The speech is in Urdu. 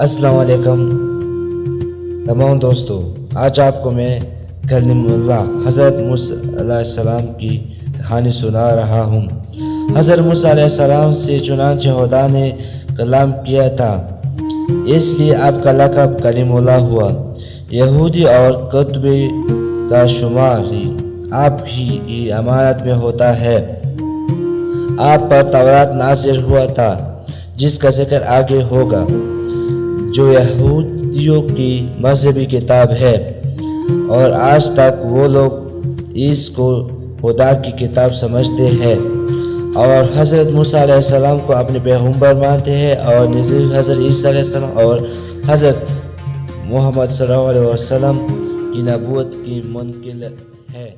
السلام علیکم تمام دوستو، آج آپ کو میں کلیم اللہ حضرت موسیٰ علیہ السلام کی کہانی سنا رہا ہوں۔ حضرت موسیٰ علیہ السلام سے چنانچہ خدا نے کلام کیا تھا، اس لیے آپ کا لقب کلیم اللہ ہوا۔ یہودی اور کتبی کا شمار ہی آپ کی امانت میں ہوتا ہے۔ آپ پر تورات نازل ہوا تھا، جس کا ذکر آگے ہوگا، جو یہودیوں کی مذہبی کتاب ہے، اور آج تک وہ لوگ اس کو خدا کی کتاب سمجھتے ہیں اور حضرت موسیٰ علیہ السلام کو اپنے پیغمبر مانتے ہیں، اور نزول حضرت عیسیٰ علیہ السلام اور حضرت محمد صلی اللہ علیہ وسلم کی نبوت کی منکر ہے۔